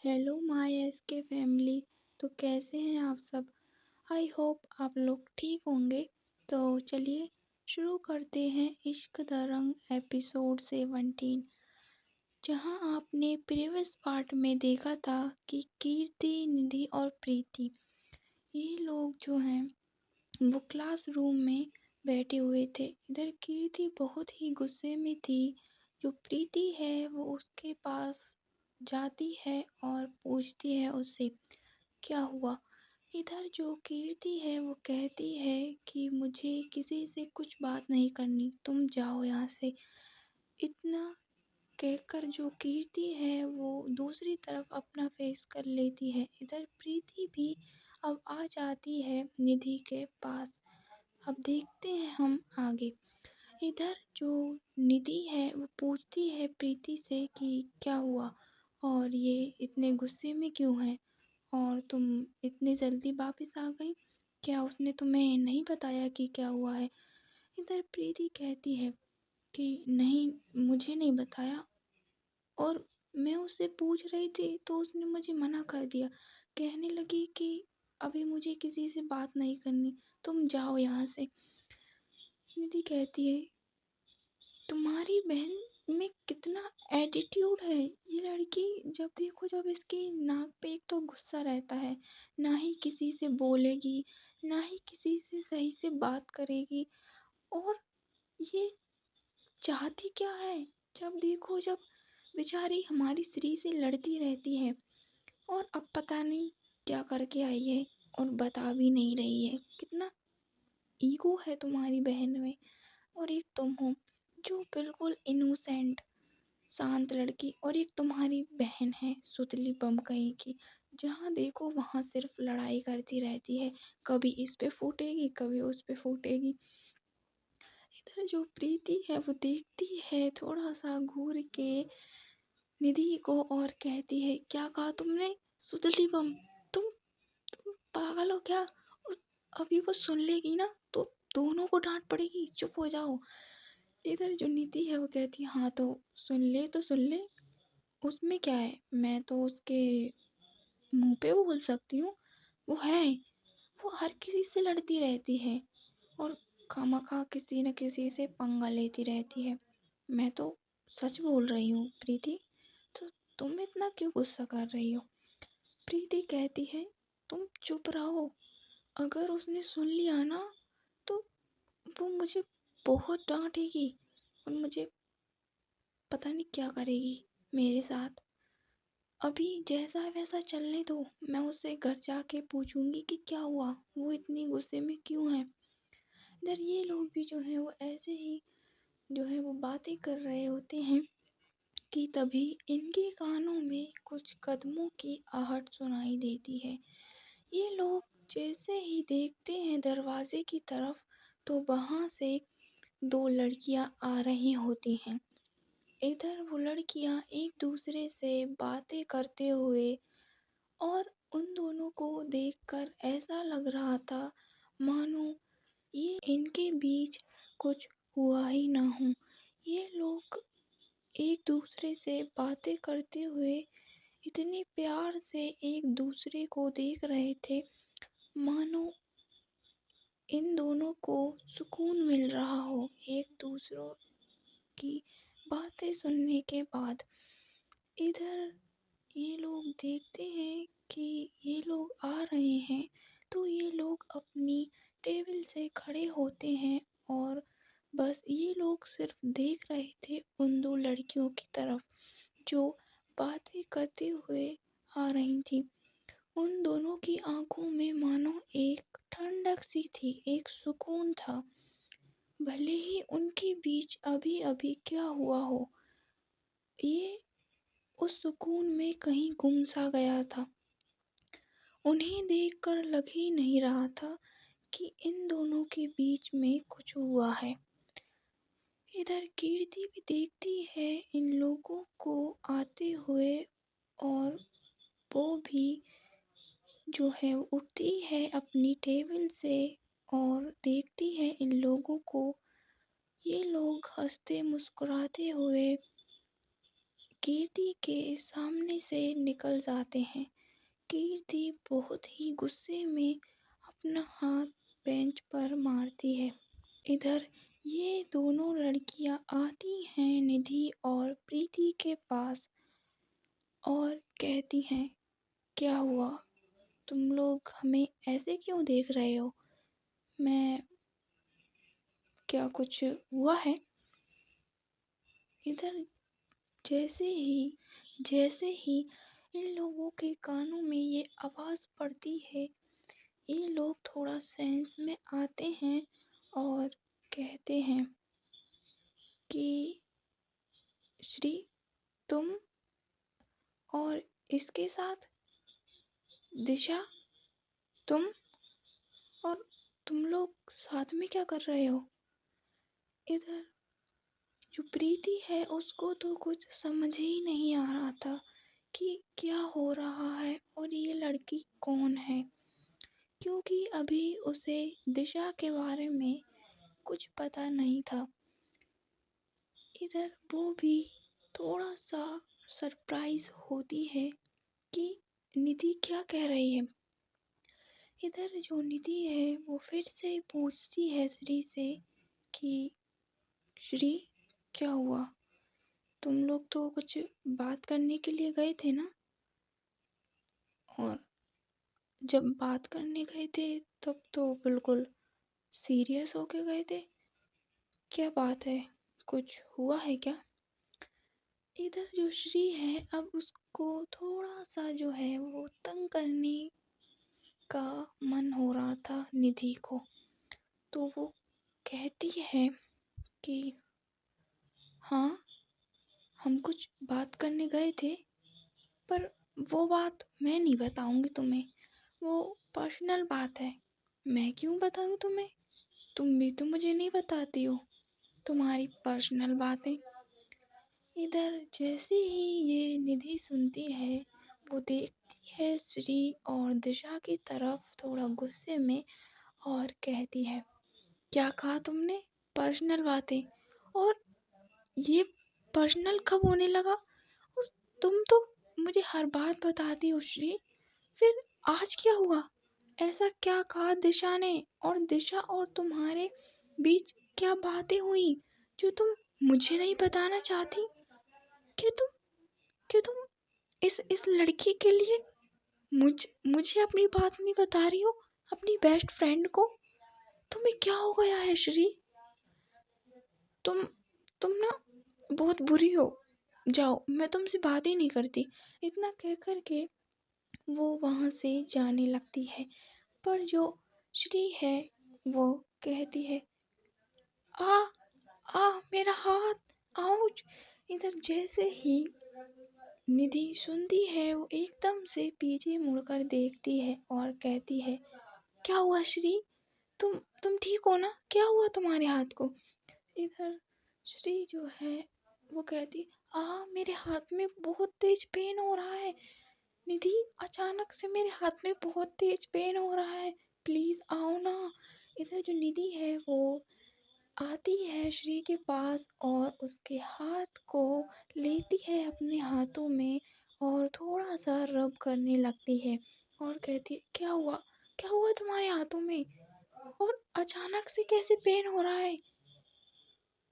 Hello my SK family. तो कैसे हैं आप सब? आई होप आप लोग ठीक होंगे। तो चलिए शुरू करते हैं इश्क द रंग एपिसोड 17। जहां आपने प्रीवियस पार्ट में देखा था कि कीर्ति, निधि और प्रीति ये लोग जो हैं वो क्लासरूम में बैठे हुए थे। इधर कीर्ति बहुत ही गुस्से में थी। जो प्रीति है वो उसके पास जाती है और पूछती है उससे क्या हुआ। इधर जो कीर्ति है वो कहती है कि मुझे किसी से कुछ बात नहीं करनी, तुम जाओ यहाँ से। इतना कहकर जो कीर्ति है वो दूसरी तरफ अपना फेस कर लेती है। इधर प्रीति भी अब आ जाती है निधि के पास। अब देखते हैं हम आगे। इधर जो निधि है वो पूछती है प्रीति से कि क्या हुआ और ये इतने गुस्से में क्यों है और तुम इतनी जल्दी वापस आ गई, क्या उसने तुम्हें नहीं बताया कि क्या हुआ है? इधर प्रीति कहती है कि नहीं, मुझे नहीं बताया और मैं उससे पूछ रही थी तो उसने मुझे मना कर दिया। कहने लगी कि अभी मुझे किसी से बात नहीं करनी, तुम जाओ यहाँ से। निधि कहती है तुम्हारी बहन में कितना एटीट्यूड है। ये लड़की जब देखो जब इसकी नाक पे एक तो गुस्सा रहता है, ना ही किसी से बोलेगी, ना ही किसी से सही से बात करेगी। और ये चाहती क्या है? जब देखो जब बेचारी हमारी श्री से लड़ती रहती है और अब पता नहीं क्या करके आई है और बता भी नहीं रही है। कितना ईगो है तुम्हारी बहन में। और एक तुम हो जो बिल्कुल इनोसेंट शांत लड़की, और एक तुम्हारी बहन है सुतली बम कहीं की, जहाँ देखो वहाँ सिर्फ लड़ाई करती रहती है। कभी इस पे फूटेगी, कभी उस पे फूटेगी। इधर जो प्रीति है वो देखती है थोड़ा सा घूर के निधि को और कहती है क्या कहा तुमने सुतली बम? तुम पागल हो क्या? और अभी वो सुन लेगी ना तो दोनों को डांट पड़ेगी, चुप हो जाओ। इधर जो नीति है वो कहती है हाँ तो सुन ले तो सुन ले, उसमें क्या है, मैं तो उसके मुंह पे बोल सकती हूँ। वो है, वो हर किसी से लड़ती रहती है और खामखा किसी न किसी से पंगा लेती रहती है। मैं तो सच बोल रही हूँ प्रीति, तो तुम इतना क्यों गुस्सा कर रही हो? प्रीति कहती है तुम चुप रहो, अगर उसने सुन लिया ना तो वो मुझे बहुत डांटेगी और मुझे पता नहीं क्या करेगी मेरे साथ। अभी जैसा है वैसा चलने दो, मैं उससे घर जाके पूछूंगी कि क्या हुआ, वो इतनी गुस्से में क्यों है। इधर ये लोग भी जो है वो ऐसे ही जो है वो बातें कर रहे होते हैं कि तभी इनके कानों में कुछ कदमों की आहट सुनाई देती है। ये लोग जैसे ही देखते हैं दरवाजे की तरफ तो वहाँ से दो लड़कियां आ रही होती हैं। इधर वो लड़कियां एक दूसरे से बातें करते हुए, और उन दोनों को देखकर ऐसा लग रहा था मानो ये इनके बीच कुछ हुआ ही ना हो। ये लोग एक दूसरे से बातें करते हुए इतने प्यार से एक दूसरे को देख रहे थे मानो इन दोनों को सुकून मिल रहा हो एक दूसरों की बातें सुनने के बाद। इधर ये लोग देखते हैं कि ये लोग आ रहे हैं तो ये लोग अपनी टेबल से खड़े होते हैं और बस ये लोग सिर्फ देख रहे थे उन दो लड़कियों की तरफ जो बातें करते हुए आ रही थी। उन दोनों की आंखों में मानो एक ठंडक सी थी, एक सुकून था। भले ही उनके बीच अभी अभी क्या हुआ हो, ये उस सुकून में कहीं गुम सा गया था। उन्हें देखकर लग ही नहीं रहा था कि इन दोनों के बीच में कुछ हुआ है। इधर कीर्ति भी देखती है इन लोगों को आते हुए और वो भी जो है उठती है अपनी टेबल से और देखती है इन लोगों को। ये लोग हंसते मुस्कुराते हुए कीर्ति के सामने से निकल जाते हैं। कीर्ति बहुत ही गुस्से में अपना हाथ बेंच पर मारती है। इधर ये दोनों लड़कियां आती हैं निधि और प्रीति के पास और कहती हैं, क्या हुआ? तुम लोग हमें ऐसे क्यों देख रहे हो? मैं क्या कुछ हुआ है? इधर जैसे ही इन लोगों के कानों में ये आवाज़ पड़ती है, ये लोग थोड़ा सेंस में आते हैं और कहते हैं कि श्री, तुम और इसके साथ दिशा, तुम और तुम लोग साथ में क्या कर रहे हो? इधर जो प्रीति है उसको तो कुछ समझ ही नहीं आ रहा था कि क्या हो रहा है और ये लड़की कौन है, क्योंकि अभी उसे दिशा के बारे में कुछ पता नहीं था। इधर वो भी थोड़ा सा सरप्राइज होती है कि निधि क्या कह रही है। इधर जो निधि है वो फिर से पूछती है श्री से कि श्री, क्या हुआ? तुम लोग तो कुछ बात करने के लिए गए थे ना? और जब बात करने गए थे तब तो बिल्कुल सीरियस होके गए थे। क्या बात है? कुछ हुआ है क्या? इधर जो श्री है अब उसको थोड़ा सा जो है वो तंग करने का मन हो रहा था निधि को, तो वो कहती है कि हाँ, हम कुछ बात करने गए थे, पर वो बात मैं नहीं बताऊंगी तुम्हें, वो पर्सनल बात है। मैं क्यों बताऊं तुम्हें? तुम भी तो मुझे नहीं बताती हो तुम्हारी पर्सनल बातें। इधर जैसे ही ये निधि सुनती है, वो देखती है श्री और दिशा की तरफ थोड़ा गुस्से में और कहती है, क्या कहा तुमने? पर्सनल बातें? और ये पर्सनल कब होने लगा? और तुम तो मुझे हर बात बताती हो श्री, फिर आज क्या हुआ? ऐसा क्या कहा दिशा ने? और दिशा और तुम्हारे बीच क्या बातें हुई जो तुम मुझे नहीं बताना चाहती? कि तुम कि तुम इस लड़की के लिए मुझे अपनी बात नहीं बता रही हो, अपनी बेस्ट फ्रेंड को? तुम्हें क्या हो गया है श्री? तुम ना बहुत बुरी हो। जाओ, मैं तुमसे बात ही नहीं करती। इतना कह कर के वो वहाँ से जाने लगती है। पर जो श्री है वो कहती है, आ आ मेरा हाथ, आउच। इधर जैसे ही निधि सुनती है वो एकदम से पीछे मुड़कर देखती है और कहती है, क्या हुआ श्री? तुम ठीक हो ना? क्या हुआ तुम्हारे हाथ को? इधर श्री जो है वो कहती, मेरे हाथ में बहुत तेज पेन हो रहा है। निधि, अचानक से मेरे हाथ में बहुत तेज पेन हो रहा है, प्लीज आओ ना। इधर जो निधि है वो आती है श्री के पास और उसके हाथ को लेती है अपने हाथों में और थोड़ा सा रब करने लगती है और कहती है, क्या हुआ तुम्हारे हाथों में? और अचानक से कैसे पेन हो रहा है?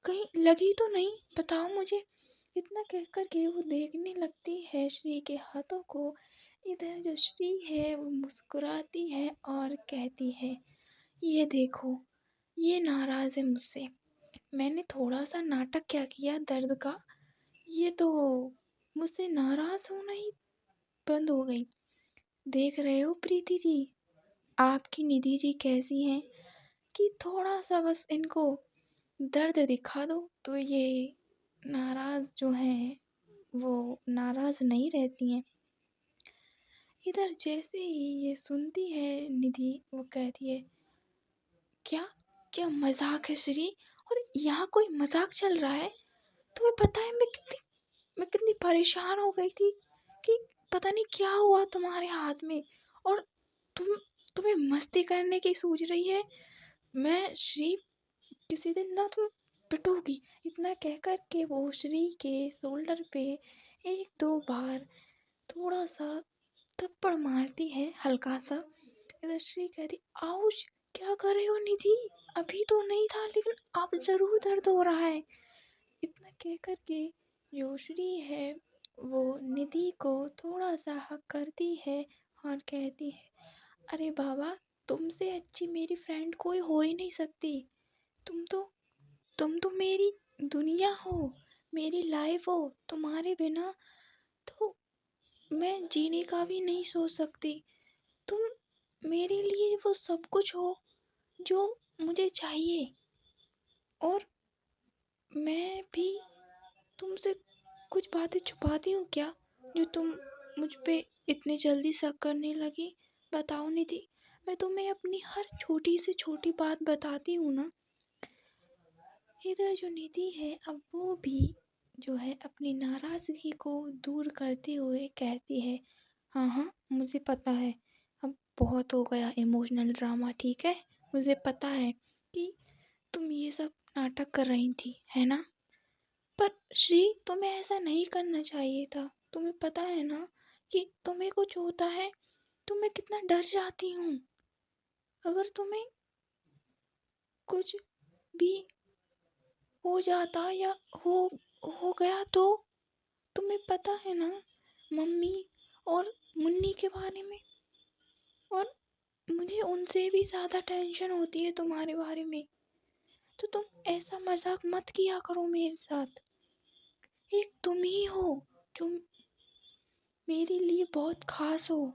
कहीं लगी तो नहीं? बताओ मुझे। इतना कहकर के वो देखने लगती है श्री के हाथों को। इधर जो श्री है वो मुस्कुराती है और कहती है, ये देखो, ये नाराज है मुझसे। मैंने थोड़ा सा नाटक क्या किया दर्द का, ये तो मुझसे नाराज होना ही बंद हो गई। देख रहे हो प्रीति जी, आपकी निधि जी कैसी हैं कि थोड़ा सा बस इनको दर्द दिखा दो तो ये नाराज जो हैं वो नाराज नहीं रहती हैं। इधर जैसे ही ये सुनती है निधि, वो कहती है, क्या क्या मजाक है श्री? और यहाँ कोई मजाक चल रहा है? तुम्हें पता है मैं कितनी परेशान हो गई थी कि पता नहीं क्या हुआ तुम्हारे हाथ में, और तुम्हें मस्ती करने की सूझ रही है। मैं श्री, किसी दिन ना तुम पिटोगी। इतना कहकर के वो श्री के शोल्डर पे एक दो बार थोड़ा सा थप्पड़ मारती है हल्का सा। इधर श्री कहती, आउच, क्या कर रहे हो निधि? अभी तो नहीं था लेकिन अब जरूर दर्द हो रहा है। इतना कह कर के जो श्री है वो निधि को थोड़ा सा हक करती है और कहती है, अरे बाबा, तुमसे अच्छी मेरी फ्रेंड कोई हो ही नहीं सकती। तुम तो मेरी दुनिया हो, मेरी लाइफ हो। तुम्हारे बिना तो मैं जीने का भी नहीं सोच सकती। तुम मेरे लिए वो सब कुछ हो जो मुझे चाहिए। और मैं भी तुमसे कुछ बातें छुपाती हूँ क्या, जो तुम मुझ पे इतनी जल्दी शक करने लगी? बताओ निधि, मैं तुम्हें अपनी हर छोटी से छोटी बात बताती हूँ ना। इधर जो निधि है अब वो भी जो है अपनी नाराज़गी को दूर करते हुए कहती है, हाँ हाँ मुझे पता है, अब बहुत हो गया इमोशनल ड्रामा, ठीक है। मुझे पता है कि तुम ये सब नाटक कर रही थी, है ना? पर श्री, तुम्हें ऐसा नहीं करना चाहिए था। तुम्हें पता है ना कि तुम्हें कुछ होता है तो मैं कितना डर जाती हूँ। अगर तुम्हें कुछ भी हो जाता या हो हो गया तो तुम्हें पता है ना मम्मी और मुन्नी के बारे में। और मुझे उनसे भी ज़्यादा टेंशन होती है तुम्हारे बारे में। तो तुम ऐसा मजाक मत किया करो मेरे साथ। एक तुम ही हो जो मेरे लिए बहुत खास हो।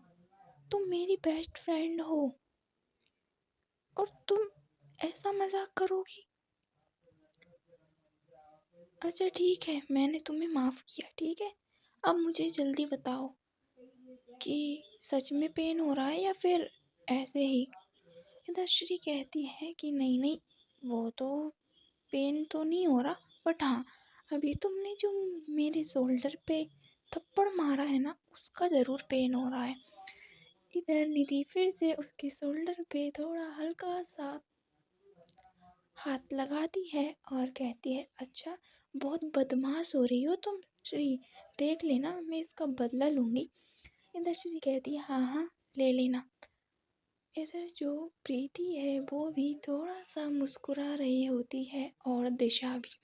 तुम मेरी बेस्ट फ्रेंड हो और तुम ऐसा मजाक करोगी? अच्छा ठीक है, मैंने तुम्हें माफ़ किया, ठीक है। अब मुझे जल्दी बताओ कि सच में पेन हो रहा है या फिर ऐसे ही? इधर श्री कहती है कि नहीं नहीं, वो तो पेन तो नहीं हो रहा, बट हाँ, अभी तुमने जो मेरे शोल्डर पे थप्पड़ मारा है ना, उसका ज़रूर पेन हो रहा है। इधर निधि फिर से उसके शोल्डर पे थोड़ा हल्का सा हाथ लगाती है और कहती है, अच्छा, बहुत बदमाश हो रही हो तुम श्री, देख लेना, मैं इसका बदला लूंगी। इधर श्री कहती है, हाँ हाँ, ले लेना। इधर जो प्रीति है वो भी थोड़ा सा मुस्कुरा रही होती है और दिशा भी।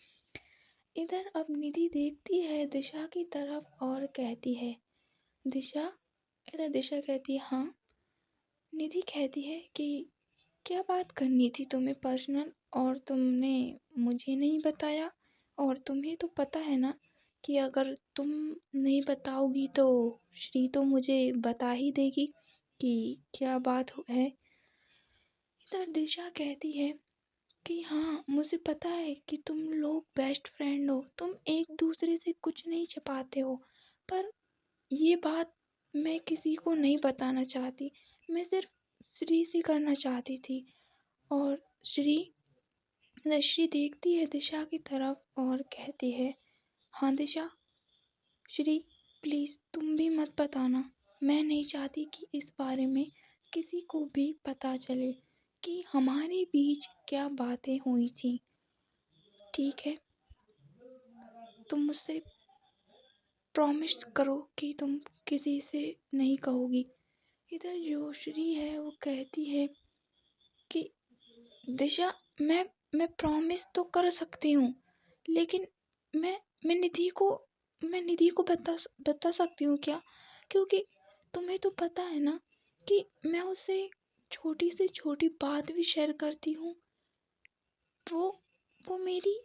इधर अब निधि देखती है दिशा की तरफ और कहती है, दिशा। इधर दिशा कहती है, हाँ। निधि कहती है कि क्या बात करनी थी तुम्हें पर्सनल, और तुमने मुझे नहीं बताया? और तुम्हें तो पता है ना कि अगर तुम नहीं बताओगी तो श्री तो मुझे बता ही देगी कि क्या बात है। इधर दिशा कहती है कि हाँ, मुझे पता है कि तुम लोग बेस्ट फ्रेंड हो, तुम एक दूसरे से कुछ नहीं छिपाते हो। पर ये बात मैं किसी को नहीं बताना चाहती, मैं सिर्फ श्री से करना चाहती थी। और श्री, श्री देखती है दिशा की तरफ और कहती है, हाँ दिशा। श्री, प्लीज़ तुम भी मत बताना। मैं नहीं चाहती कि इस बारे में किसी को भी पता चले कि हमारे बीच क्या बातें हुई थी, ठीक है? तुम मुझसे प्रॉमिस करो कि तुम किसी से नहीं कहोगी। इधर जो श्री है वो कहती है कि दिशा, मैं प्रॉमिस तो कर सकती हूँ, लेकिन मैं मैं निधि को मैं निधि को बता सकती हूँ क्या? क्योंकि तुम्हें तो पता है ना कि मैं उससे छोटी से छोटी बात भी शेयर करती हूँ। वो वो मेरी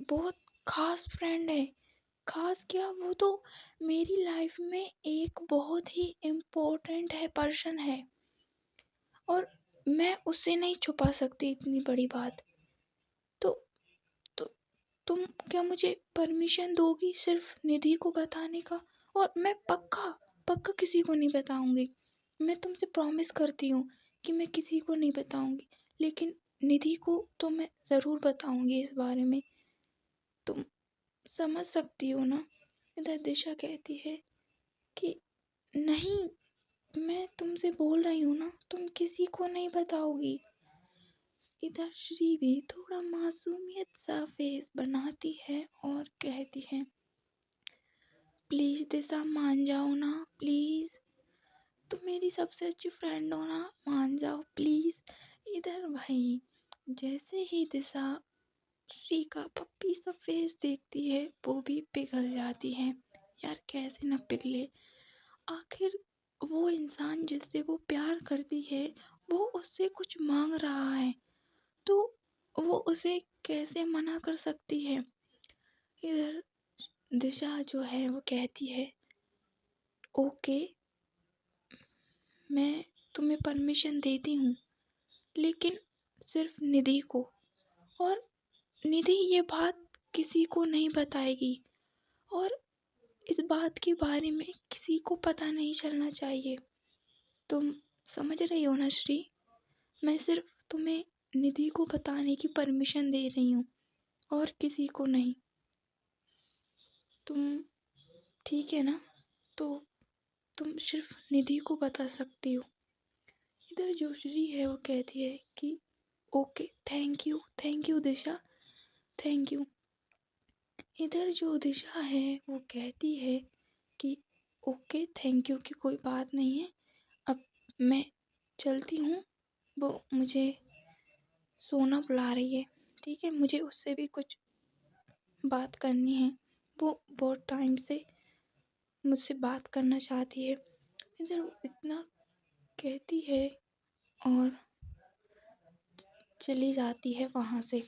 बहुत खास फ्रेंड है। खास क्या, वो तो मेरी लाइफ में एक बहुत ही इम्पोर्टेंट है, पर्सन है। और मैं उससे नहीं छुपा सकती इतनी बड़ी बात। तो तो तुम क्या मुझे परमिशन दोगी सिर्फ निधि को बताने का? और मैं पक्का पक्का किसी को नहीं बताऊंगी। मैं तुमसे प्रॉमिस करती हूँ कि मैं किसी को नहीं बताऊंगी, लेकिन निधि को तो मैं ज़रूर बताऊंगी इस बारे में। तुम समझ सकती हो ना? इधर दिशा कहती है कि नहीं, मैं तुमसे बोल रही हूँ ना, तुम किसी को नहीं बताओगी। इधर श्री भी थोड़ा मासूमियत सा फेस बनाती है और कहती है, प्लीज़ दिशा मान जाओ ना, प्लीज़। तुम मेरी सबसे अच्छी फ्रेंड हो ना, मान जाओ प्लीज़। इधर भाई जैसे ही दिशा श्री का पप्पी सा फेस देखती है वो भी पिघल जाती है। यार कैसे न पिघले, आखिर वो इंसान जिससे वो प्यार करती है वो उससे कुछ मांग रहा है, तो वो उसे कैसे मना कर सकती है। इधर दिशा जो है वो कहती है, ओके मैं तुम्हें परमिशन देती हूँ, लेकिन सिर्फ निधि को, और निधि ये बात किसी को नहीं बताएगी, और इस बात के बारे में किसी को पता नहीं चलना चाहिए। तुम समझ रही हो ना श्री, मैं सिर्फ तुम्हें निधि को बताने की परमिशन दे रही हूँ और किसी को नहीं। तुम ठीक है ना, तो तुम सिर्फ निधि को बता सकती हो। इधर जो श्री है वो कहती है कि okay thank you Disha, thank you. इधर जो दिशा है वो कहती है कि ओके थैंक यू की कोई बात नहीं है, अब मैं चलती हूँ, वो मुझे सोना बुला रही है, ठीक है, मुझे उससे भी कुछ बात करनी है, वो बहुत टाइम से मुझसे बात करना चाहती है। इधर वो इतना कहती है और चली जाती है वहाँ से।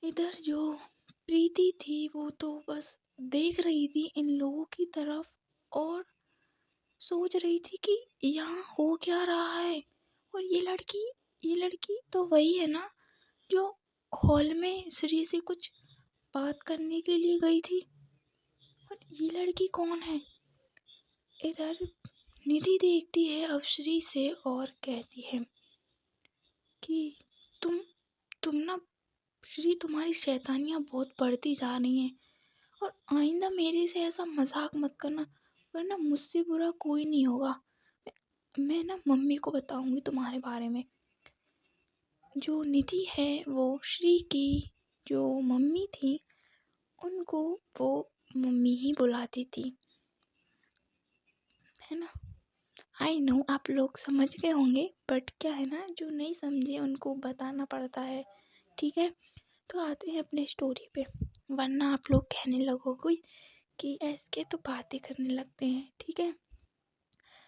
इधर जो प्रीति थी वो तो बस देख रही थी इन लोगों की तरफ और सोच रही थी कि यहाँ हो क्या रहा है। और ये लड़की तो वही है ना जो हॉल में श्री से कुछ बात करने के लिए गई थी। और ये लड़की कौन है? इधर निधि देखती है अब श्री से और कहती है कि तुम ना श्री, तुम्हारी शैतानियाँ बहुत बढ़ती जा रही हैं, और आइंदा मेरे से ऐसा मजाक मत करना, वरना मुझसे बुरा कोई नहीं होगा। मैं ना मम्मी को बताऊंगी तुम्हारे बारे में। जो निधि है वो श्री की जो मम्मी थी उनको वो मम्मी ही बुलाती थी, है ना। आई नो आप लोग समझ गए होंगे, बट क्या है ना, जो नहीं समझे उनको बताना पड़ता है, ठीक है। तो आते हैं अपने स्टोरी पे, वरना आप लोग कहने लगोगे कि ऐसे तो बातें करने लगते हैं, ठीक है।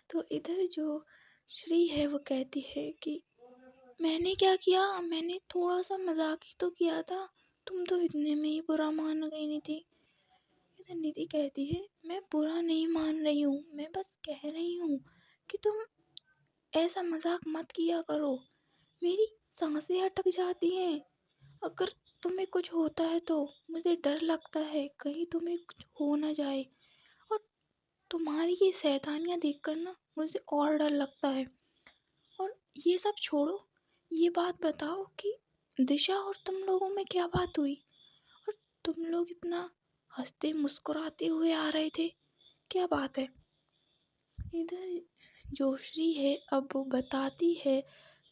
तो इधर जो श्री है वो कहती है कि मैंने क्या किया, मैंने थोड़ा सा मजाक ही तो किया था, तुम तो इतने में ही बुरा मान गई निधि। इधर निधि कहती है मैं बुरा नहीं मान रही हूँ, मैं बस कह रही हूँ कि तुम ऐसा मजाक मत किया करो, मेरी सांसें अटक जाती हैं अगर तुम्हें कुछ होता है तो। मुझे डर लगता है कहीं तुम्हें कुछ हो ना जाए, और तुम्हारी ये शैतानियाँ देखकर ना मुझे और डर लगता है। और ये सब छोड़ो, ये बात बताओ कि दिशा और तुम लोगों में क्या बात हुई, और तुम लोग इतना हंसते मुस्कुराते हुए आ रहे थे, क्या बात है। इधर जो श्री है अब वो बताती है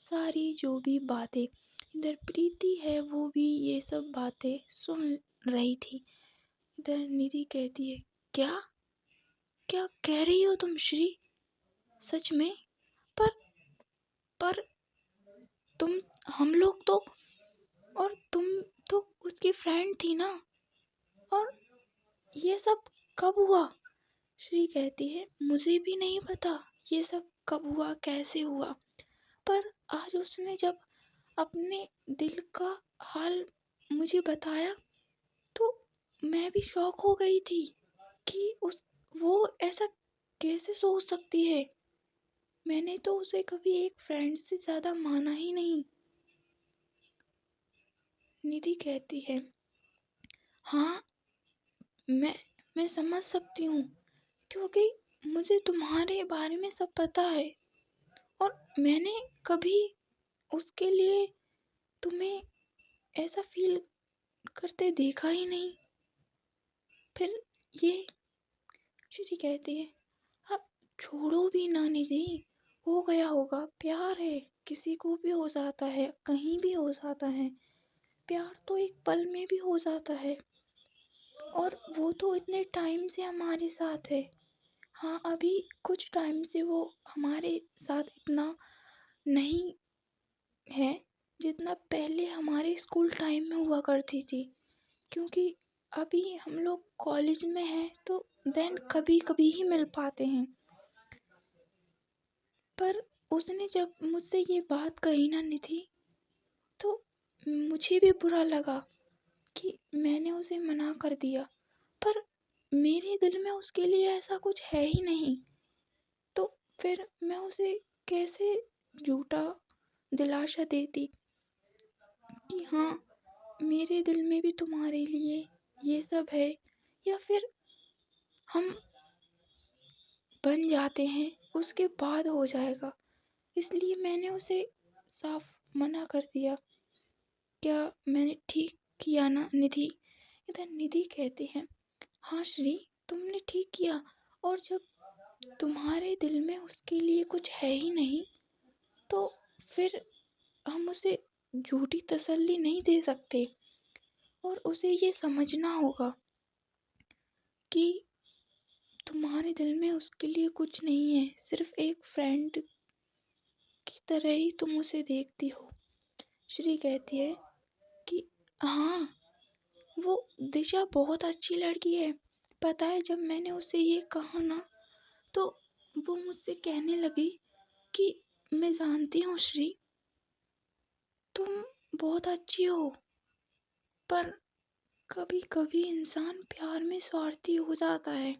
सारी जो भी बातें। इधर प्रीति है वो भी ये सब बातें सुन रही थी। इधर निधि कहती है क्या क्या कह रही हो तुम श्री, सच में? पर पर तुम, हम लोग तो, और तुम तो उसकी फ्रेंड थी ना, और ये सब कब हुआ? श्री कहती है मुझे भी नहीं पता ये सब कब हुआ कैसे हुआ, पर आज उसने जब अपने दिल का हाल मुझे बताया तो मैं भी शॉक हो गई थी कि उस वो ऐसा कैसे सोच सकती है। मैंने तो उसे कभी एक फ्रेंड से ज़्यादा माना ही नहीं। निधि कहती है हाँ, मैं मैं समझ सकती हूँ, क्योंकि मुझे तुम्हारे बारे में सब पता है, और मैंने कभी उसके लिए तुम्हें ऐसा फील करते देखा ही नहीं। फिर ये श्री कहती है अब छोड़ो भी ना निधि, हो गया होगा, प्यार है, किसी को भी हो जाता है, कहीं भी हो जाता है, प्यार तो एक पल में भी हो जाता है। और वो तो इतने टाइम से हमारे साथ है। हाँ, अभी कुछ टाइम से वो हमारे साथ इतना नहीं है जितना पहले हमारे स्कूल टाइम में हुआ करती थी। क्योंकि अभी हम लोग कॉलेज में हैं तो देन कभी कभी ही मिल पाते हैं। पर उसने जब मुझसे ये बात कही ना निधि, तो मुझे भी बुरा लगा कि मैंने उसे मना कर दिया। पर मेरे दिल में उसके लिए ऐसा कुछ है ही नहीं, तो फिर मैं उसे कैसे झूठा दिलासा देती कि हाँ, मेरे दिल में भी तुम्हारे लिए ये सब है, या फिर हम बन जाते हैं उसके बाद हो जाएगा। इसलिए मैंने उसे साफ मना कर दिया। क्या मैंने ठीक किया ना निधि? इधर निधि कहती है, हाँ श्री, तुमने ठीक किया। और जब तुम्हारे दिल में उसके लिए कुछ है ही नहीं, तो फिर हम उसे झूठी तसल्ली नहीं दे सकते। और उसे ये समझना होगा कि तुम्हारे दिल में उसके लिए कुछ नहीं है, सिर्फ एक फ्रेंड की तरह ही तुम उसे देखती हो। श्री कहती है कि हाँ, वो दिशा बहुत अच्छी लड़की है। पता है, जब मैंने उसे ये कहा ना, तो वो मुझसे कहने लगी कि मैं जानती हूँ श्री, तुम बहुत अच्छी हो, पर कभी कभी इंसान प्यार में स्वार्थी हो जाता है।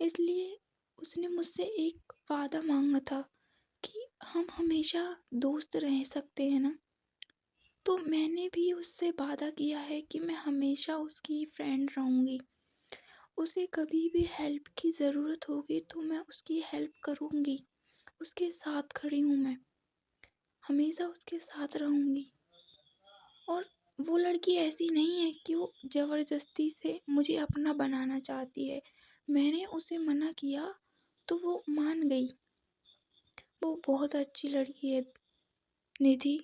इसलिए उसने मुझसे एक वादा मांगा था कि हम हमेशा दोस्त रह सकते हैं ना। तो मैंने भी उससे वादा किया है कि मैं हमेशा उसकी फ्रेंड रहूँगी। उसे कभी भी हेल्प की ज़रूरत होगी तो मैं उसकी हेल्प करूँगी। उसके साथ खड़ी हूँ मैं, हमेशा उसके साथ रहूँगी। और वो लड़की ऐसी नहीं है कि वो ज़बरदस्ती से मुझे अपना बनाना चाहती है। मैंने उसे मना किया तो वो मान गई। वो बहुत अच्छी लड़की है निधि।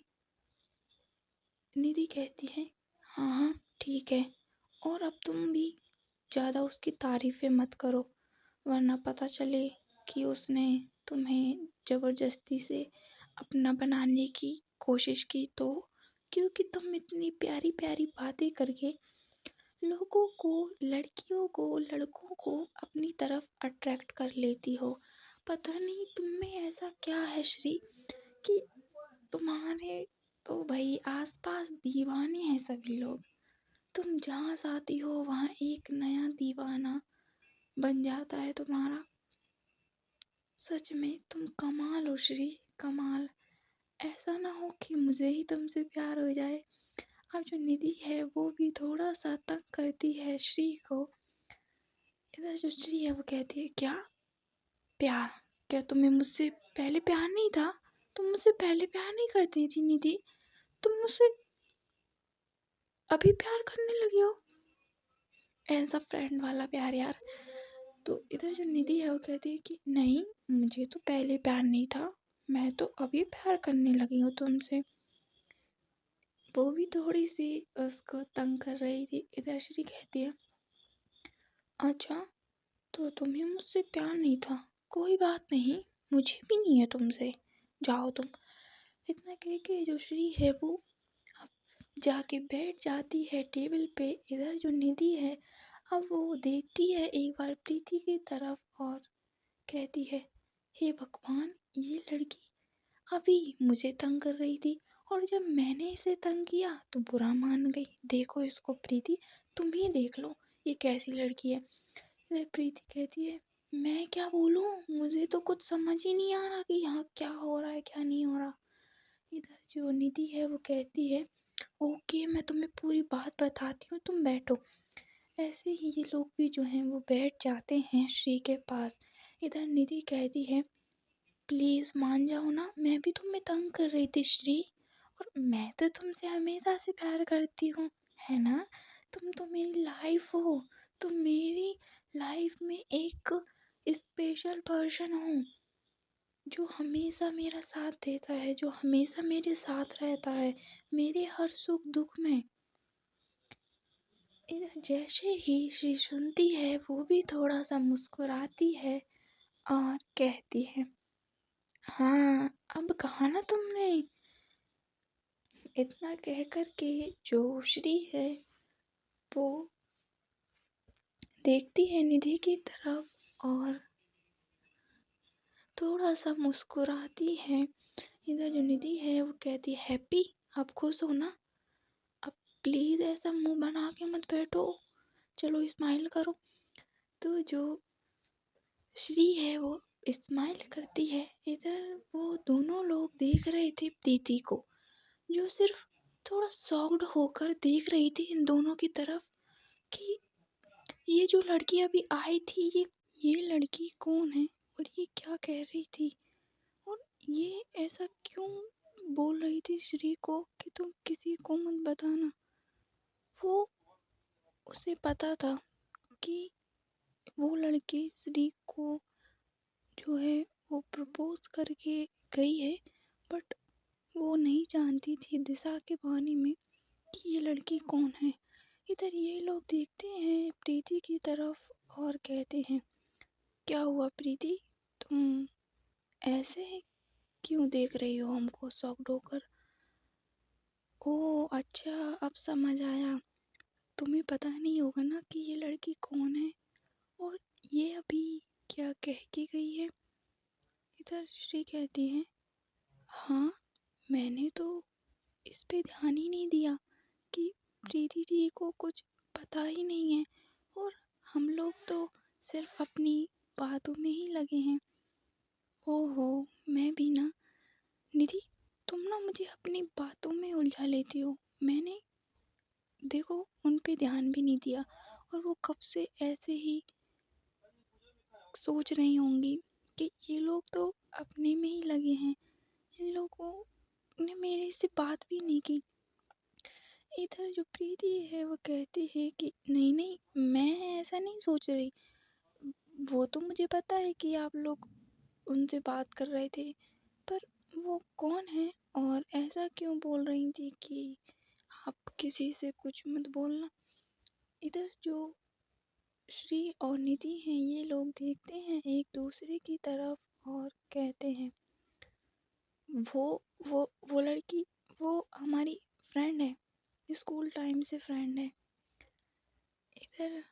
निधि कहती है, हाँ हाँ ठीक है, और अब तुम भी ज़्यादा उसकी तारीफ़ें मत करो, वरना पता चले कि उसने तुम्हें ज़बरदस्ती से अपना बनाने की कोशिश की तो। क्योंकि तुम इतनी प्यारी प्यारी बातें करके लोगों को, लड़कियों को, लड़कों को अपनी तरफ अट्रैक्ट कर लेती हो। पता नहीं तुम में ऐसा क्या है श्री, कि तुम्हारे तो भाई आसपास दीवाने हैं सभी लोग। तुम जहाँ जाती हो वहाँ एक नया दीवाना बन जाता है तुम्हारा। सच में तुम कमाल हो श्री, कमाल। ऐसा ना हो कि मुझे ही तुमसे प्यार हो जाए। अब जो निधि है वो भी थोड़ा सा तंग करती है श्री को। इधर जो श्री है वो कहती है, क्या प्यार? क्या तुम्हें मुझसे पहले प्यार नहीं था? तुम मुझसे पहले प्यार नहीं करती थी निधि? तुम मुझसे अभी प्यार करने लगी हो? ऐसा फ्रेंड वाला प्यार यार। तो इधर जो निधि है वो कहती है कि नहीं, मुझे तो पहले प्यार नहीं था, मैं तो अभी प्यार करने लगी हूँ तुमसे। वो भी थोड़ी सी उसको तंग कर रही थी। इधर श्री कहती है, अच्छा, तो तुम्हें मुझसे प्यार नहीं था, कोई बात नहीं, मुझे भी नहीं है तुमसे, जाओ तुम। इतना कह के जो श्री है वो अब जाके बैठ जाती है टेबल पे। इधर जो निधि है अब वो देखती है एक बार प्रीति की तरफ और कहती है, हे भगवान, ये लड़की अभी मुझे तंग कर रही थी और जब मैंने इसे तंग किया तो बुरा मान गई। देखो इसको प्रीति, तुम ही देख लो ये कैसी लड़की है। इधर प्रीति कहती है, मैं क्या बोलूँ, मुझे तो कुछ समझ ही नहीं आ रहा कि यहाँ क्या हो रहा है क्या नहीं हो रहा। इधर जो निधि है वो कहती है, ओके मैं तुम्हें पूरी बात बताती हूँ, तुम बैठो। ऐसे ही ये लोग भी जो हैं वो बैठ जाते हैं श्री के पास। इधर निधि कहती है, प्लीज़ मान जाओ ना, मैं भी तुम्हें तंग कर रही थी श्री, और मैं तो तुमसे हमेशा से प्यार करती हूँ, है ना? तुम तो मेरी लाइफ हो, तुम मेरी लाइफ में एक स्पेशल पर्सन हो जो हमेशा मेरा साथ देता है, जो हमेशा मेरे साथ रहता है, मेरे हर सुख दुख में। इधर जैसे ही श्री सुनती है वो भी थोड़ा सा मुस्कुराती है और कहती है, हाँ अब कहा ना तुमने। इतना कहकर के जो श्री है वो देखती है निधि की तरफ और थोड़ा सा मुस्कुराती है। इधर जो निधि है वो कहती है, हैप्पी अब खुश हो ना, अब प्लीज़ ऐसा मुंह बना के मत बैठो, चलो स्माइल करो। तो जो श्री है वो स्माइल करती है। इधर वो दोनों लोग देख रहे थे प्रीति को, जो सिर्फ थोड़ा शॉक्ड होकर देख रही थी इन दोनों की तरफ कि ये जो लड़की अभी आई थी ये लड़की कौन है और ये क्या कह रही थी और ये ऐसा क्यों बोल रही थी श्री को कि तुम किसी को मत बताना। वो उसे पता था कि वो लड़की श्री को जो है वो प्रपोज करके गई है, बट वो नहीं जानती थी दिशा के बारे में कि ये लड़की कौन है। इधर ये लोग देखते हैं प्रीति की तरफ और कहते हैं, क्या हुआ प्रीति, तुम ऐसे क्यों देख रही हो हमको शॉक्ड होकर। ओह अच्छा, अब समझ आया, तुम्हें पता नहीं होगा ना कि ये लड़की कौन है और ये अभी क्या कह के गई है। इधर श्री कहती है, हाँ मैंने तो इस पे ध्यान ही नहीं दिया कि प्रीति जी को कुछ पता ही नहीं है और हम लोग तो सिर्फ अपनी बातों में ही लगे हैं। ओहो, मैं भी ना, निधि तुम ना मुझे अपनी बातों में उलझा लेती हो। मैंने देखो उन पे ध्यान भी नहीं दिया और वो कब से ऐसे ही सोच रही होंगी कि ये लोग तो अपने में ही लगे हैं, इन लोगों ने मेरे से बात भी नहीं की। इधर जो प्रीति है वो कहती है कि नहीं नहीं, मैं ऐसा नहीं सोच रही, वो तो मुझे पता है कि आप लोग उनसे बात कर रहे थे, पर वो कौन है और ऐसा क्यों बोल रही थी कि आप किसी से कुछ मत बोलना। इधर जो श्री और निधि हैं ये लोग देखते हैं एक दूसरे की तरफ और कहते हैं, वो वो लड़की वो हमारी फ्रेंड है, स्कूल टाइम से फ्रेंड है। इधर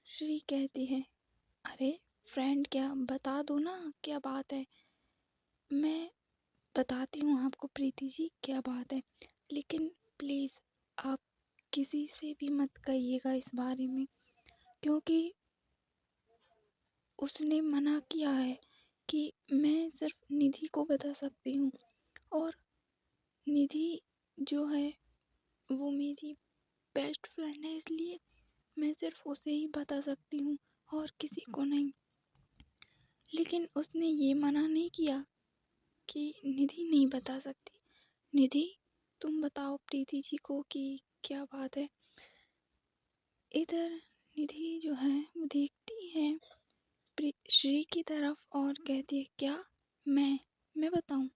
श्री कहती है, अरे फ्रेंड क्या, बता दो ना क्या बात है। मैं बताती हूँ आपको प्रीति जी क्या बात है, लेकिन प्लीज़ आप किसी से भी मत कहिएगा इस बारे में, क्योंकि उसने मना किया है कि मैं सिर्फ निधि को बता सकती हूँ और निधि जो है वो मेरी बेस्ट फ्रेंड है, इसलिए मैं सिर्फ उसे ही बता सकती हूँ और किसी को नहीं। लेकिन उसने ये मना नहीं किया कि निधि नहीं बता सकती। निधि तुम बताओ प्रीति जी को कि क्या बात है। इधर निधि जो है वो देखती है श्री की तरफ और कहती है, क्या मैं बताऊं,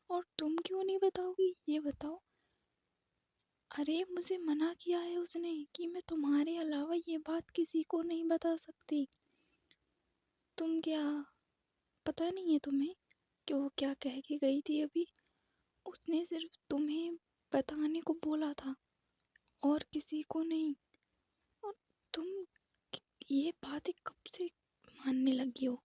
और तुम क्यों नहीं बताओगी ये बताओ। अरे मुझे मना किया है उसने कि मैं तुम्हारे अलावा ये बात किसी को नहीं बता सकती। तुम क्या पता नहीं है तुम्हें कि वो क्या कह के गई थी अभी। उसने सिर्फ तुम्हें बताने को बोला था और किसी को नहीं। और तुम ये बातें कब से मानने लगी हो।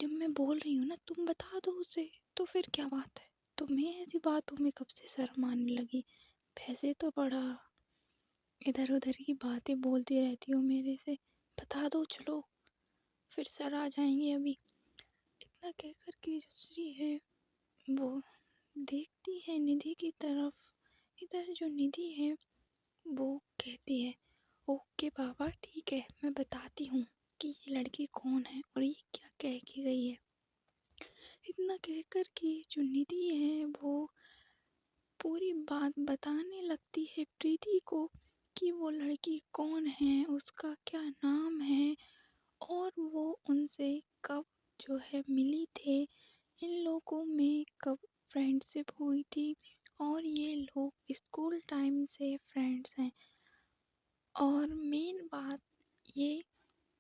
जब मैं बोल रही हूँ ना तुम बता दो उसे, तो फिर क्या बात है, तुम्हें ऐसी बातों में कब से शर्म आने लगी। वैसे तो बड़ा इधर उधर की बातें बोलती रहती हो मेरे से, बता दो चलो, फिर सर आ जाएंगे अभी। इतना कहकर के जो श्री है वो देखती है निधि की तरफ। इधर जो निधि है वो कहती है, ओके बाबा ठीक है, मैं बताती हूँ कि ये लड़की कौन है और ये क्या कह के गई है। इतना कहकर के जो निधि है वो पूरी बात बताने लगती है प्रीति को कि वो लड़की कौन है, उसका क्या नाम है और वो उनसे कब जो है मिली थे, इन लोगों में कब फ्रेंडशिप हुई थी और ये लोग स्कूल टाइम से फ्रेंड्स हैं। और मेन बात ये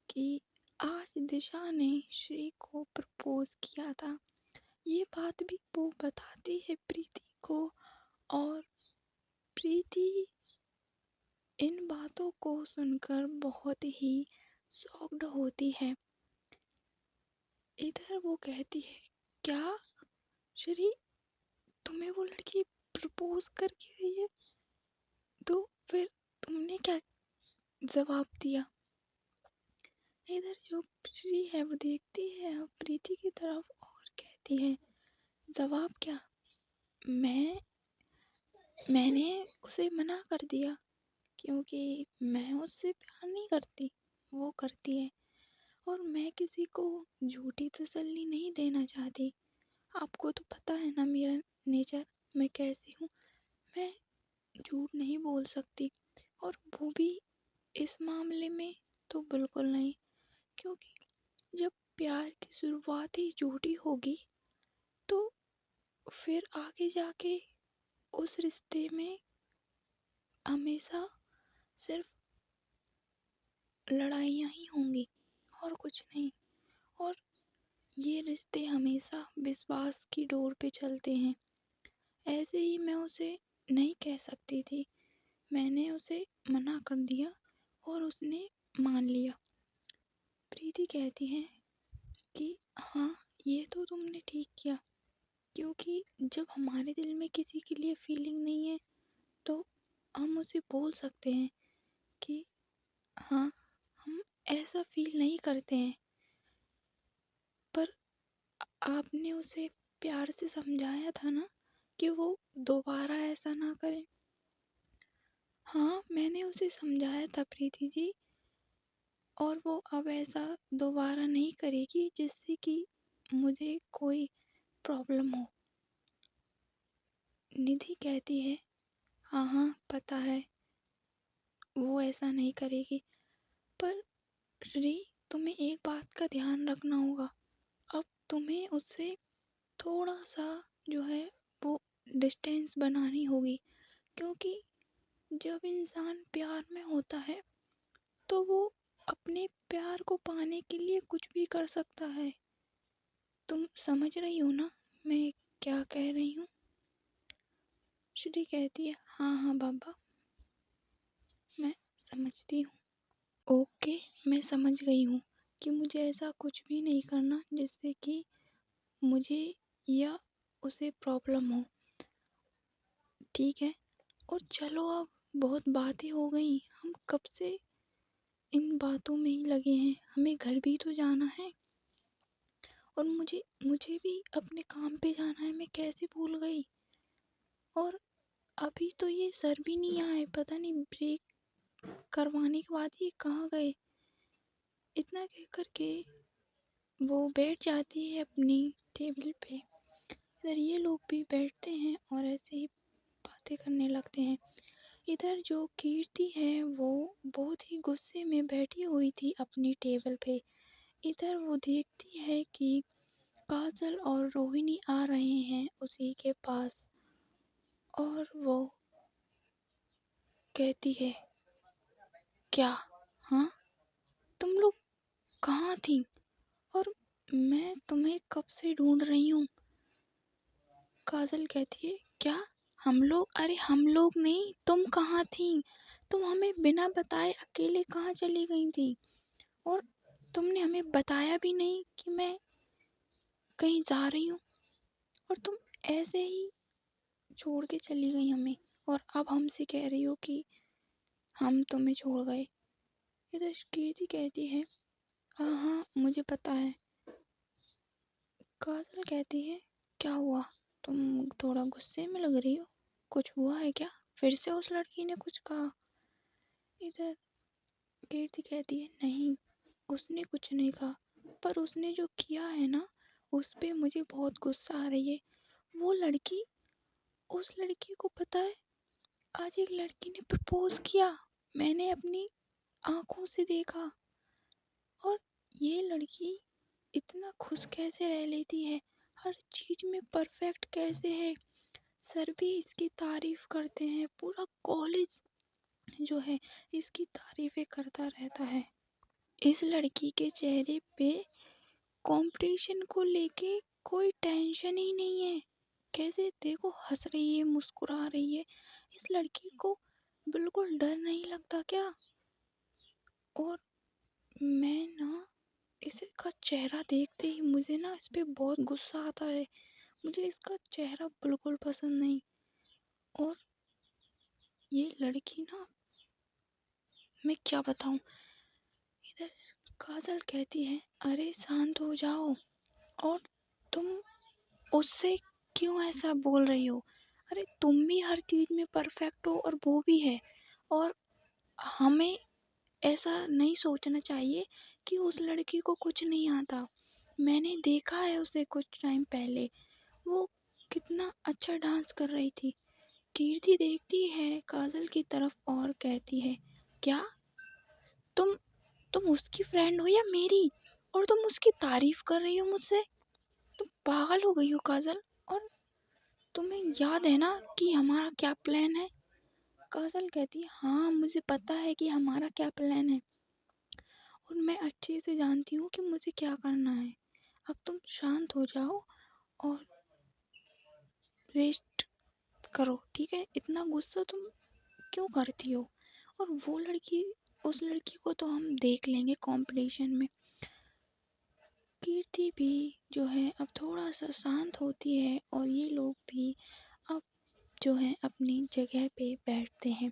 कि आज दिशा ने श्री को प्रपोज किया था। ये बात भी वो बताती है प्रीति को, और प्रीति इन बातों को सुनकर बहुत ही शॉक्ड होती है। इधर वो कहती है, क्या श्री, तुम्हें वो लड़की प्रपोज करके गई है? तो फिर तुमने क्या जवाब दिया? इधर जो श्री है वो देखती है अब प्रीति की तरफ और कहती है, जवाब क्या? मैंने उसे मना कर दिया क्योंकि मैं उससे प्यार नहीं करती, वो करती है। और मैं किसी को झूठी तसल्ली नहीं देना चाहती। आपको तो पता है ना मेरा नेचर, मैं कैसी हूँ। मैं झूठ नहीं बोल सकती, और वो भी इस मामले में तो बिल्कुल नहीं। क्योंकि जब प्यार की शुरुआत ही झूठी होगी तो फिर आगे जाके उस रिश्ते में हमेशा सिर्फ लड़ाइयाँ ही होंगी और कुछ नहीं। और ये रिश्ते हमेशा विश्वास की डोर पे चलते हैं। ऐसे ही मैं उसे नहीं कह सकती थी, मैंने उसे मना कर दिया और उसने मान लिया। प्रीति कहती है कि हाँ, ये तो तुमने ठीक किया, क्योंकि जब हमारे दिल में किसी के लिए फीलिंग नहीं है तो हम उसे बोल सकते हैं कि हाँ, हम ऐसा फील नहीं करते हैं। पर आपने उसे प्यार से समझाया था ना कि वो दोबारा ऐसा ना करे। हाँ, मैंने उसे समझाया था प्रीति जी, और वो अब ऐसा दोबारा नहीं करेगी जिससे कि मुझे कोई प्रॉब्लम हो। निधि कहती है, हाँ हाँ पता है, वो ऐसा नहीं करेगी। पर श्री, तुम्हें एक बात का ध्यान रखना होगा। अब तुम्हें उससे थोड़ा सा जो है वो डिस्टेंस बनानी होगी, क्योंकि जब इंसान प्यार में होता है तो वो अपने प्यार को पाने के लिए कुछ भी कर सकता है। तुम समझ रही हो ना मैं क्या कह रही हूँ? श्री कहती है, हाँ हाँ बाबा, मैं समझती हूँ। ओके, मैं समझ गई हूँ कि मुझे ऐसा कुछ भी नहीं करना जिससे कि मुझे या उसे प्रॉब्लम हो। ठीक है, और चलो अब बहुत बातें हो गई, हम कब से इन बातों में ही लगे हैं, हमें घर भी तो जाना है। और मुझे मुझे भी अपने काम पे जाना है, मैं कैसे भूल गई। और अभी तो ये सर भी नहीं आए, पता नहीं ब्रेक करवाने के बाद ये कहाँ गए। इतना कह कर के वो बैठ जाती है अपनी टेबल पे। इधर ये लोग भी बैठते हैं और ऐसे ही बातें करने लगते हैं। इधर जो कीर्ति है वो बहुत ही गुस्से में बैठी हुई थी अपनी टेबल पे। इधर वो देखती है कि काजल और रोहिणी आ रहे हैं उसी के पास, और वो कहती है, क्या? हाँ, तुम लोग कहाँ थी? और मैं तुम्हें कब से ढूंढ रही हूँ। काजल कहती है, क्या हम लोग? अरे हम लोग नहीं, तुम कहाँ थी? तुम हमें बिना बताए अकेले कहाँ चली गई थी? और तुमने हमें बताया भी नहीं कि मैं कहीं जा रही हूँ, और तुम ऐसे ही छोड़ के चली गई हमें, और अब हमसे कह रही हो कि हम तुम्हें छोड़ गए। इधर कीर्ति कहती है, हाँ हाँ मुझे पता है। काजल कहती है, क्या हुआ? तुम थोड़ा गुस्से में लग रही हो, कुछ हुआ है क्या? फिर से उस लड़की ने कुछ कहा? इधर कीर्ति कहती है, नहीं, उसने कुछ नहीं कहा, पर उसने जो किया है ना उस पे मुझे बहुत गुस्सा आ रही है। वो लड़की, उस लड़की को पता है, आज एक लड़की ने प्रपोज किया, मैंने अपनी आंखों से देखा। और ये लड़की इतना खुश कैसे रह लेती है, हर चीज में परफेक्ट कैसे है। सर भी इसकी तारीफ करते हैं, पूरा कॉलेज जो है इसकी तारीफ़ें करता रहता है। इस लड़की के चेहरे पे कंपटीशन को लेके कोई टेंशन ही नहीं है। कैसे देखो हँस रही है, मुस्कुरा रही है। इस लड़की को बिल्कुल डर नहीं लगता क्या? और मैं ना इसका चेहरा देखते ही मुझे ना इस पे बहुत गुस्सा आता है। मुझे इसका चेहरा बिल्कुल पसंद नहीं। और ये लड़की ना, मैं क्या बताऊँ। इधर काजल कहती है अरे शांत हो जाओ, और तुम उससे क्यों ऐसा बोल रही हो? अरे तुम भी हर चीज़ में परफेक्ट हो और वो भी है। और हमें ऐसा नहीं सोचना चाहिए कि उस लड़की को कुछ नहीं आता। मैंने देखा है उसे कुछ टाइम पहले, वो कितना अच्छा डांस कर रही थी। कीर्ति देखती है काजल की तरफ और कहती है क्या तुम तुम उसकी फ्रेंड हो या मेरी, और तुम उसकी तारीफ कर रही हो मुझसे? तुम पागल हो गई हो काजल। और तुम्हें याद है ना कि हमारा क्या प्लान है? काजल कहती है हाँ मुझे पता है कि हमारा क्या प्लान है, और मैं अच्छे से जानती हूँ कि मुझे क्या करना है। अब तुम शांत हो जाओ और रेस्ट करो, ठीक है? इतना गुस्सा तुम क्यों करती हो? और वो लड़की, उस लड़की को तो हम देख लेंगे कंपटीशन में। कीर्ति भी जो है अब थोड़ा सा शांत होती है और ये लोग भी अब जो है अपनी जगह पे बैठते हैं।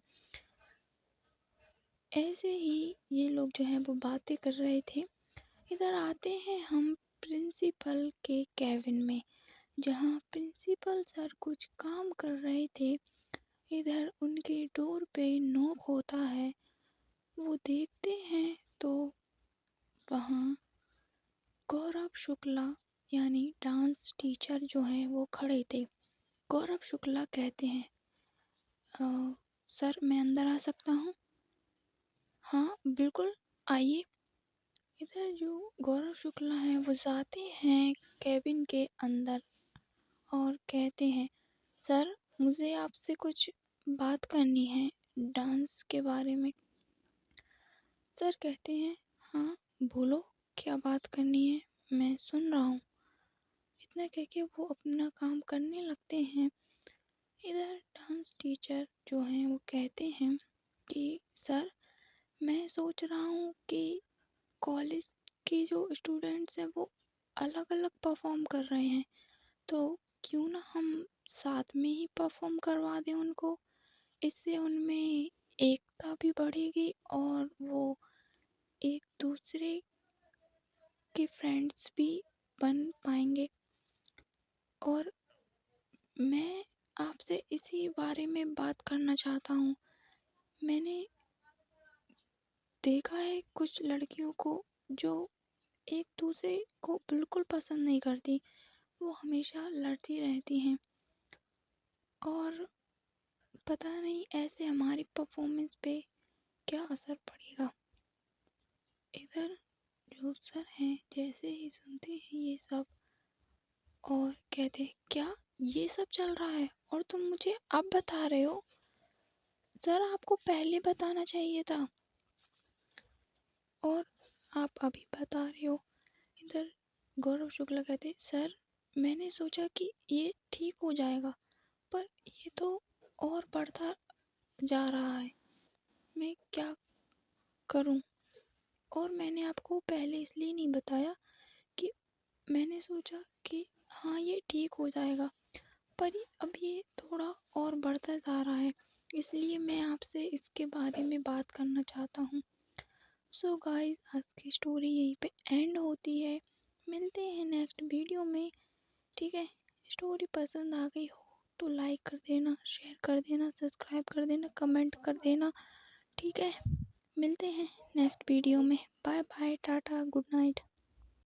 ऐसे ही ये लोग जो है वो बातें कर रहे थे। इधर आते हैं हम प्रिंसिपल के केबिन में, जहाँ प्रिंसिपल सर कुछ काम कर रहे थे। इधर उनके डोर पे नॉक होता है। वो देखते हैं तो वहाँ गौरव शुक्ला यानी डांस टीचर जो हैं वो खड़े थे। गौरव शुक्ला कहते हैं सर मैं अंदर आ सकता हूँ? हाँ बिल्कुल, आइए। इधर जो गौरव शुक्ला हैं वो जाते हैं केबिन के अंदर और कहते हैं सर मुझे आपसे कुछ बात करनी है डांस के बारे में। सर कहते हैं हाँ बोलो, क्या बात करनी है, मैं सुन रहा हूँ। इतना कह के वो अपना काम करने लगते हैं। इधर डांस टीचर जो हैं वो कहते हैं कि सर मैं सोच रहा हूँ कि कॉलेज के जो स्टूडेंट्स हैं वो अलग अलग परफॉर्म कर रहे हैं, तो क्यों ना हम साथ में ही परफॉर्म करवा दें उनको। इससे उनमें एकता भी बढ़ेगी और वो एक दूसरे के फ्रेंड्स भी बन पाएंगे। और मैं आपसे इसी बारे में बात करना चाहता हूँ। मैंने देखा है कुछ लड़कियों को जो एक दूसरे को बिल्कुल पसंद नहीं करती, वो हमेशा लड़ती रहती हैं, और पता नहीं ऐसे हमारी परफॉर्मेंस पे क्या असर पड़ेगा। इधर जो सर हैं जैसे ही सुनते हैं ये सब और कहते हैं क्या ये सब चल रहा है और तुम मुझे अब बता रहे हो? सर आपको पहले बताना चाहिए था, और आप अभी बता रहे हो। इधर गौरव शुक्ला कहते सर मैंने सोचा कि ये ठीक हो जाएगा, पर ये तो और बढ़ता जा रहा है, मैं क्या करूं? और मैंने आपको पहले इसलिए नहीं बताया कि मैंने सोचा कि हाँ ये ठीक हो जाएगा, पर अब ये थोड़ा और बढ़ता जा रहा है, इसलिए मैं आपसे इसके बारे में बात करना चाहता हूँ। सो गाइस आज की स्टोरी यहीं पे एंड होती है। मिलते हैं नेक्स्ट वीडियो में, ठीक है? स्टोरी पसंद आ गई हो तो लाइक कर देना, शेयर कर देना, सब्सक्राइब कर देना, कमेंट कर देना, ठीक है? मिलते हैं नेक्स्ट वीडियो में। Bye bye, tata, good night.